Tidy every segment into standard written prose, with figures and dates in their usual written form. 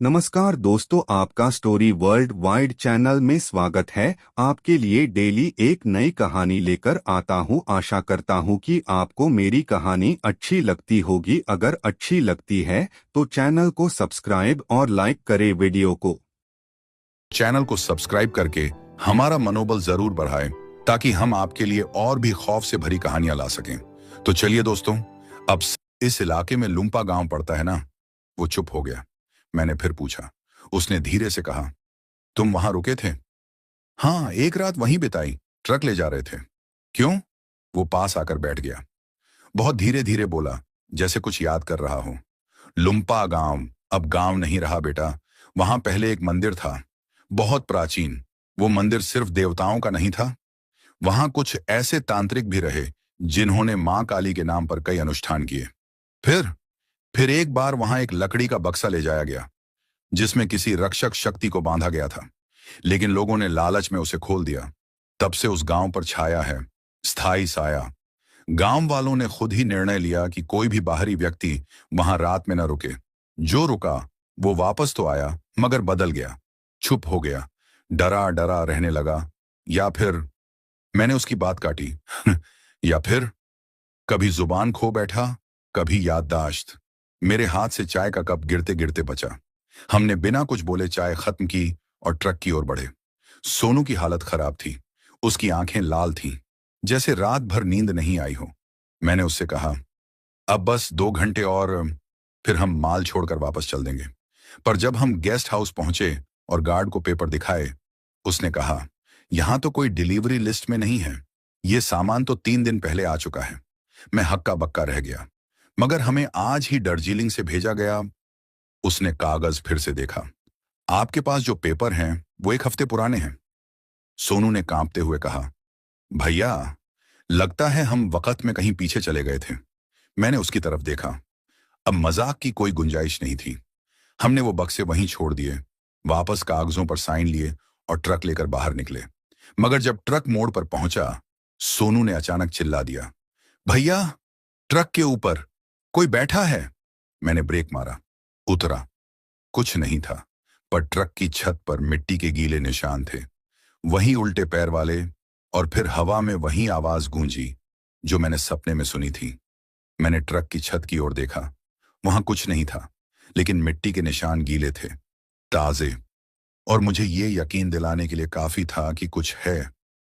नमस्कार दोस्तों, आपका स्टोरी वर्ल्ड वाइड चैनल में स्वागत है। आपके लिए डेली एक नई कहानी लेकर आता हूं। आशा करता हूं कि आपको मेरी कहानी अच्छी लगती होगी। अगर अच्छी लगती है तो चैनल को सब्सक्राइब और लाइक करें वीडियो को। चैनल को सब्सक्राइब करके हमारा मनोबल जरूर बढ़ाएं ताकि हम आपके लिए और भी खौफ से भरी कहानियां ला सकें। तो चलिए दोस्तों, अब इस इलाके में लुम्पा गांव पड़ता है ना? वो चुप हो गया। मैंने फिर पूछा। उसने धीरे से कहा, तुम वहां रुके थे? हाँ, एक रात वहीं बिताई, ट्रक ले जा रहे थे। क्यों? वो पास आकर बैठ गया। बहुत धीरे धीरे बोला, जैसे कुछ याद कर रहा हो। लुम्पा गांव अब गांव नहीं रहा बेटा। वहां पहले एक मंदिर था, बहुत प्राचीन। वो मंदिर सिर्फ देवताओं का नहीं था। वहां कुछ ऐसे तांत्रिक भी रहे जिन्होंने मां काली के नाम पर कई अनुष्ठान किए। फिर एक बार वहां एक लकड़ी का बक्सा ले जाया गया जिसमें किसी रक्षक शक्ति को बांधा गया था, लेकिन लोगों ने लालच में उसे खोल दिया। तब से उस गांव पर छाया है स्थायी साया। गांव वालों ने खुद ही निर्णय लिया कि कोई भी बाहरी व्यक्ति वहां रात में न रुके। जो रुका वो वापस तो आया, मगर बदल गया, छुप हो गया, डरा डरा रहने लगा। या फिर, मैंने उसकी बात काटी, या फिर कभी जुबान खो बैठा, कभी याददाश्त। मेरे हाथ से चाय का कप गिरते गिरते बचा। हमने बिना कुछ बोले चाय खत्म की और ट्रक की ओर बढ़े। सोनू की हालत खराब थी। उसकी आंखें लाल थीं, जैसे रात भर नींद नहीं आई हो। मैंने उससे कहा, अब बस 2 घंटे और फिर हम माल छोड़कर वापस चल देंगे। पर जब हम गेस्ट हाउस पहुंचे और गार्ड को पेपर दिखाए, उसने कहा, यहां तो कोई डिलीवरी लिस्ट में नहीं है। ये सामान तो 3 दिन पहले आ चुका है। मैं हक्का बक्का रह गया। मगर हमें आज ही दार्जिलिंग से भेजा गया। उसने कागज फिर से देखा। आपके पास जो पेपर हैं वो 1 हफ्ते पुराने हैं। सोनू ने कांपते हुए कहा, भैया, लगता है हम वक्त में कहीं पीछे चले गए थे। मैंने उसकी तरफ देखा। अब मजाक की कोई गुंजाइश नहीं थी। हमने वो बक्से वहीं छोड़ दिए, वापस कागजों पर साइन लिए और ट्रक लेकर बाहर निकले। मगर जब ट्रक मोड़ पर पहुंचा, सोनू ने अचानक चिल्ला दिया, भैया, ट्रक के ऊपर कोई बैठा है। मैंने ब्रेक मारा, उतरा। कुछ नहीं था, पर ट्रक की छत पर मिट्टी के गीले निशान थे, वही उल्टे पैर वाले। और फिर हवा में वही आवाज गूंजी जो मैंने सपने में सुनी थी। मैंने ट्रक की छत की ओर देखा। वहां कुछ नहीं था, लेकिन मिट्टी के निशान गीले थे, ताजे। और मुझे ये यकीन दिलाने के लिए काफी था कि कुछ है,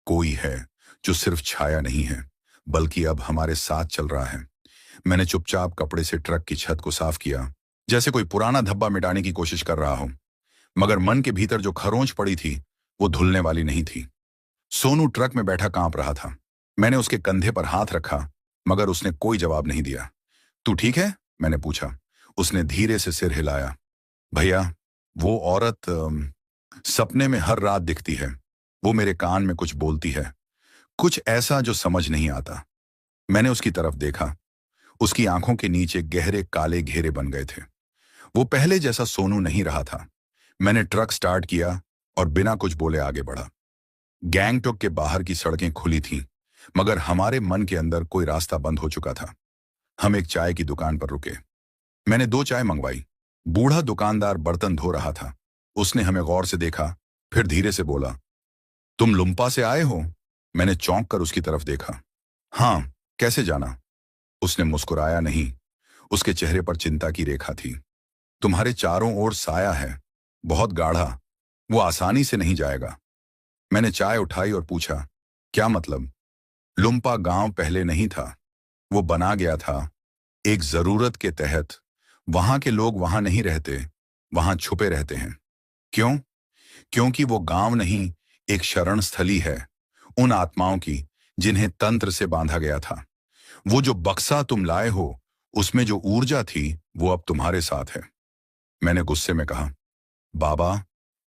कोई है जो सिर्फ छाया नहीं है, बल्कि अब हमारे साथ चल रहा है। मैंने चुपचाप कपड़े से ट्रक की छत को साफ किया, जैसे कोई पुराना धब्बा मिटाने की कोशिश कर रहा हो। मगर मन के भीतर जो खरोंच पड़ी थी वो धुलने वाली नहीं थी। सोनू ट्रक में बैठा कांप रहा था। मैंने उसके कंधे पर हाथ रखा, मगर उसने कोई जवाब नहीं दिया। तू ठीक है? मैंने पूछा। उसने धीरे से सिर हिलाया। भैया, वो औरत सपने में हर रात दिखती है। वो मेरे कान में कुछ बोलती है, कुछ ऐसा जो समझ नहीं आता। मैंने उसकी तरफ देखा। उसकी आंखों के नीचे गहरे काले घेरे बन गए थे। वो पहले जैसा सोनू नहीं रहा था। मैंने ट्रक स्टार्ट किया और बिना कुछ बोले आगे बढ़ा। गैंगटॉक के बाहर की सड़कें खुली थीं, मगर हमारे मन के अंदर कोई रास्ता बंद हो चुका था। हम एक चाय की दुकान पर रुके। मैंने 2 चाय मंगवाई। बूढ़ा दुकानदार बर्तन धो रहा था। उसने हमें गौर से देखा, फिर धीरे से बोला, तुम लुम्पा से आए हो? मैंने चौंक कर उसकी तरफ देखा। हाँ, कैसे जाना? उसने मुस्कुराया नहीं। उसके चेहरे पर चिंता की रेखा थी। तुम्हारे चारों ओर साया है, बहुत गाढ़ा। वो आसानी से नहीं जाएगा। मैंने चाय उठाई और पूछा, क्या मतलब? लुम्पा गांव पहले नहीं था, वो बना गया था एक जरूरत के तहत। वहां के लोग वहां नहीं रहते, वहां छुपे रहते हैं। क्यों? क्योंकि वो गांव नहीं, एक शरण स्थली है उन आत्माओं की जिन्हें तंत्र से बांधा गया था। वो जो बक्सा तुम लाए हो, उसमें जो ऊर्जा थी वो अब तुम्हारे साथ है। मैंने गुस्से में कहा, बाबा,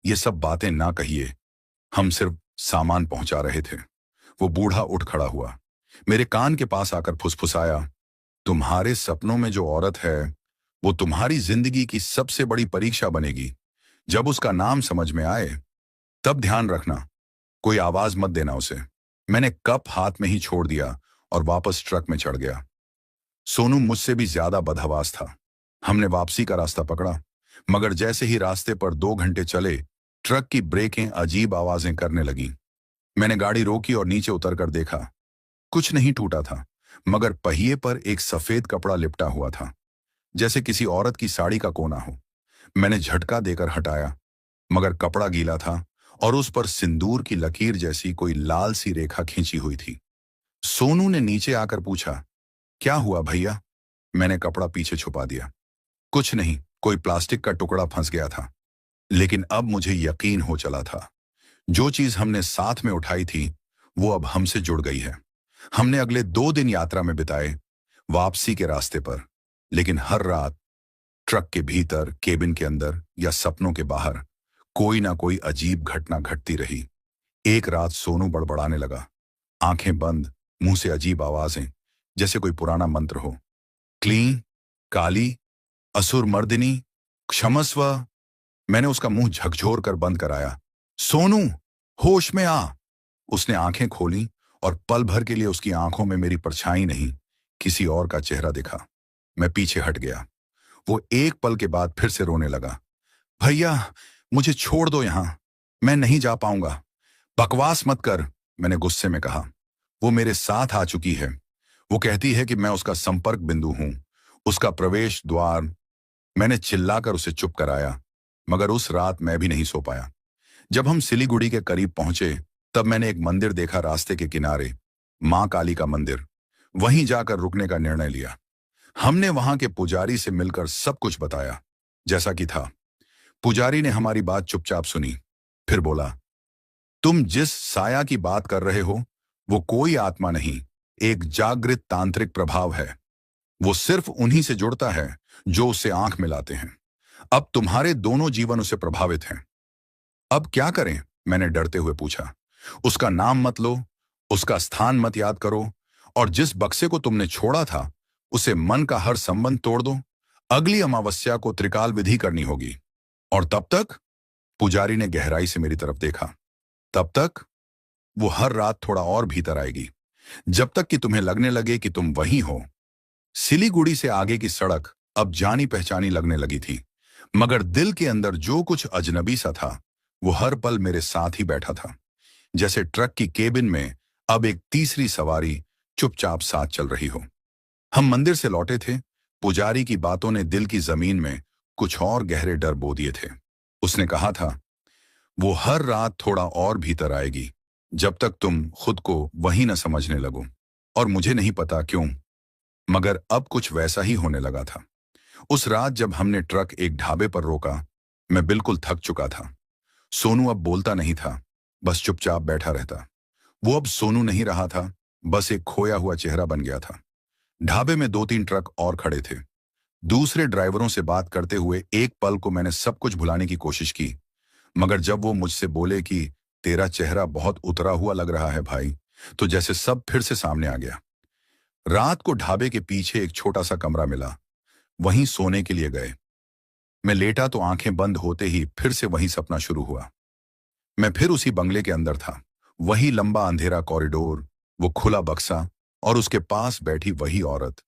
ये सब बातें ना कहिए, हम सिर्फ सामान पहुंचा रहे थे। वो बूढ़ा उठ खड़ा हुआ, मेरे कान के पास आकर फुसफुसाया, तुम्हारे सपनों में जो औरत है वो तुम्हारी जिंदगी की सबसे बड़ी परीक्षा बनेगी। जब उसका नाम समझ में आए तब ध्यान रखना, कोई आवाज मत देना उसे। मैंने कप हाथ में ही छोड़ दिया और वापस ट्रक में चढ़ गया। सोनू मुझसे भी ज्यादा बदहवास था। हमने वापसी का रास्ता पकड़ा। मगर जैसे ही रास्ते पर 2 घंटे चले, ट्रक की ब्रेकें अजीब आवाजें करने लगीं। मैंने गाड़ी रोकी और नीचे उतरकर देखा। कुछ नहीं टूटा था, मगर पहिए पर एक सफेद कपड़ा लिपटा हुआ था, जैसे किसी औरत की साड़ी का कोना हो। मैंने झटका देकर हटाया, मगर कपड़ा गीला था और उस पर सिंदूर की लकीर जैसी कोई लाल सी रेखा खींची हुई थी। सोनू ने नीचे आकर पूछा, क्या हुआ भैया? मैंने कपड़ा पीछे छुपा दिया। कुछ नहीं, कोई प्लास्टिक का टुकड़ा फंस गया था। लेकिन अब मुझे यकीन हो चला था, जो चीज हमने साथ में उठाई थी वो अब हमसे जुड़ गई है। हमने अगले 2 दिन यात्रा में बिताए, वापसी के रास्ते पर। लेकिन हर रात ट्रक के भीतर, केबिन के अंदर या सपनों के बाहर कोई ना कोई अजीब घटना घटती रही। एक रात सोनू बड़बड़ाने लगा, आंखें बंद, मुंह से अजीब आवाजें, जैसे कोई पुराना मंत्र हो। क्लीं, काली, असुर मर्दिनी, क्षमस्व। मैंने उसका मुंह झकझोर कर बंद कराया। सोनू, होश में आ। उसने आंखें खोली और पल भर के लिए उसकी आंखों में मेरी परछाई नहीं, किसी और का चेहरा दिखा। मैं पीछे हट गया। वो एक पल के बाद फिर से रोने लगा। भैया, मुझे छोड़ दो यहां, मैं नहीं जा पाऊंगा। बकवास मत कर, मैंने गुस्से में कहा। वो मेरे साथ आ चुकी है। वो कहती है कि मैं उसका संपर्क बिंदु हूं, उसका प्रवेश द्वार। मैंने चिल्लाकर उसे चुप कराया, मगर उस रात मैं भी नहीं सो पाया। जब हम सिलीगुड़ी के करीब पहुंचे, तब मैंने एक मंदिर देखा रास्ते के किनारे, मां काली का मंदिर। वहीं जाकर रुकने का निर्णय लिया। हमने वहां के पुजारी से मिलकर सब कुछ बताया, जैसा कि था। पुजारी ने हमारी बात चुपचाप सुनी, फिर बोला, तुम जिस साया की बात कर रहे हो वो कोई आत्मा नहीं, एक जागृत तांत्रिक प्रभाव है। वो सिर्फ उन्हीं से जुड़ता है जो उससे आंख मिलाते हैं। अब तुम्हारे दोनों जीवन उससे प्रभावित हैं। अब क्या करें? मैंने डरते हुए पूछा। उसका नाम मत लो, उसका स्थान मत याद करो, और जिस बक्से को तुमने छोड़ा था उसे मन का हर संबंध तोड़ दो। अगली अमावस्या को त्रिकाल विधि करनी होगी। और तब तक? पुजारी ने गहराई से मेरी तरफ देखा। तब तक वो हर रात थोड़ा और भीतर आएगी, जब तक कि तुम्हें लगने लगे कि तुम वहीं हो। सिलीगुड़ी से आगे की सड़क अब जानी पहचानी लगने लगी थी, मगर दिल के अंदर जो कुछ अजनबी सा था वो हर पल मेरे साथ ही बैठा था। जैसे ट्रक की केबिन में अब एक तीसरी सवारी चुपचाप साथ चल रही हो। हम मंदिर से लौटे थे। पुजारी की बातों ने दिल की जमीन में कुछ और गहरे डर बो दिए थे। उसने कहा था, वो हर रात थोड़ा और भीतर आएगी, जब तक तुम खुद को वही न समझने लगो। और मुझे नहीं पता क्यों, मगर अब कुछ वैसा ही होने लगा था। उस रात जब हमने ट्रक एक ढाबे पर रोका, मैं बिल्कुल थक चुका था। सोनू अब बोलता नहीं था, बस चुपचाप बैठा रहता। वो अब सोनू नहीं रहा था, बस एक खोया हुआ चेहरा बन गया था। ढाबे में 2-3 ट्रक और खड़े थे। दूसरे ड्राइवरों से बात करते हुए एक पल को मैंने सब कुछ भुलाने की कोशिश की, मगर जब वो मुझसे बोले कि तेरा चेहरा बहुत उतरा हुआ लग रहा है भाई, तो जैसे सब फिर से सामने आ गया। रात को ढाबे के पीछे एक छोटा सा कमरा मिला, वहीं सोने के लिए गए। मैं लेटा तो आंखें बंद होते ही फिर से वही सपना शुरू हुआ। मैं फिर उसी बंगले के अंदर था। वही लंबा अंधेरा कॉरिडोर, वो खुला बक्सा और उसके पास बैठी वही औरत।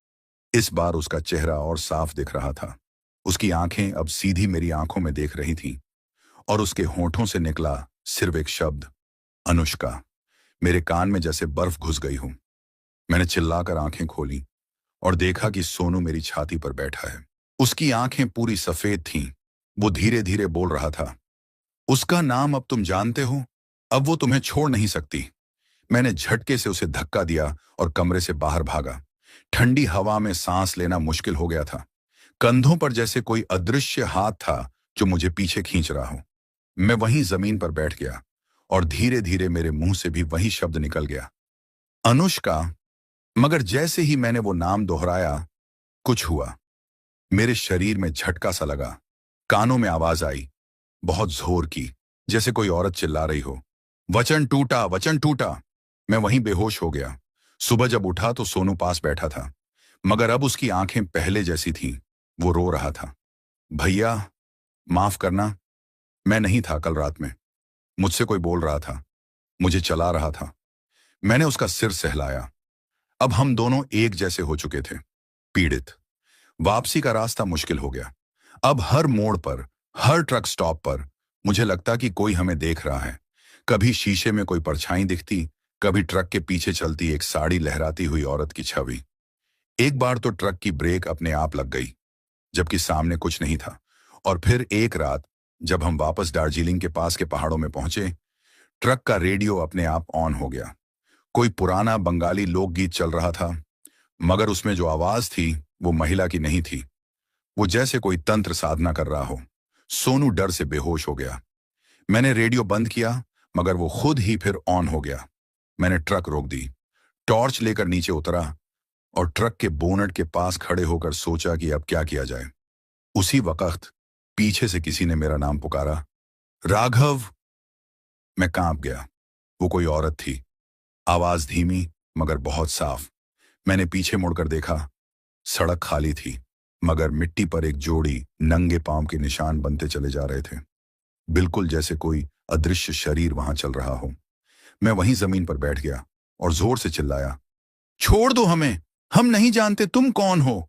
इस बार उसका चेहरा और साफ दिख रहा था। उसकी आंखें अब सीधी मेरी आंखों में देख रही थीं, और उसके होठों से निकला सिर्फ एक शब्द, अनुष्का। मेरे कान में जैसे बर्फ घुस गई हूं। मैंने चिल्लाकर आंखें खोली और देखा कि सोनू मेरी छाती पर बैठा है। उसकी आंखें पूरी सफेद थीं। वो धीरे धीरे बोल रहा था, उसका नाम अब तुम जानते हो, अब वो तुम्हें छोड़ नहीं सकती। मैंने झटके से उसे धक्का दिया और कमरे से बाहर भागा। ठंडी हवा में सांस लेना मुश्किल हो गया था। कंधों पर जैसे कोई अदृश्य हाथ था जो मुझे पीछे खींच रहा हो। मैं वहीं जमीन पर बैठ गया और धीरे धीरे मेरे मुंह से भी वही शब्द निकल गया, अनुष्का। मगर जैसे ही मैंने वो नाम दोहराया, कुछ हुआ। मेरे शरीर में झटका सा लगा। कानों में आवाज आई, बहुत जोर की, जैसे कोई औरत चिल्ला रही हो, वचन टूटा, वचन टूटा। मैं वहीं बेहोश हो गया। सुबह जब उठा तो सोनू पास बैठा था, मगर अब उसकी आंखें पहले जैसी थीं। वो रो रहा था, भैया माफ करना, मैं नहीं था कल रात में। मुझसे कोई बोल रहा था, मुझे चला रहा था। मैंने उसका सिर सहलाया। अब हम दोनों एक जैसे हो चुके थे, पीड़ित। वापसी का रास्ता मुश्किल हो गया। अब हर मोड़ पर, हर ट्रक स्टॉप पर मुझे लगता कि कोई हमें देख रहा है। कभी शीशे में कोई परछाई दिखती, कभी ट्रक के पीछे चलती एक साड़ी लहराती हुई औरत की छवि। एक बार तो ट्रक की ब्रेक अपने आप लग गई, जबकि सामने कुछ नहीं था। और फिर एक रात, जब हम वापस दार्जिलिंग के पास के पहाड़ों में पहुंचे, ट्रक का रेडियो अपने आप ऑन हो गया। कोई पुराना बंगाली लोकगीत चल रहा था, मगर उसमें जो आवाज थी वो महिला की नहीं थी। वो जैसे कोई तंत्र साधना कर रहा हो। सोनू डर से बेहोश हो गया। मैंने रेडियो बंद किया, मगर वो खुद ही फिर ऑन हो गया। मैंने ट्रक रोक दी, टॉर्च लेकर नीचे उतरा और ट्रक के बोनट के पास खड़े होकर सोचा कि अब क्या किया जाए। उसी वक्त पीछे से किसी ने मेरा नाम पुकारा, राघव। मैं कांप गया। वो कोई औरत थी, आवाज धीमी मगर बहुत साफ। मैंने पीछे मुड़कर देखा। सड़क खाली थी, मगर मिट्टी पर एक जोड़ी नंगे पांव के निशान बनते चले जा रहे थे, बिल्कुल जैसे कोई अदृश्य शरीर वहां चल रहा हो। मैं वहीं जमीन पर बैठ गया और जोर से चिल्लाया, छोड़ दो हमें, हम नहीं जानते तुम कौन हो।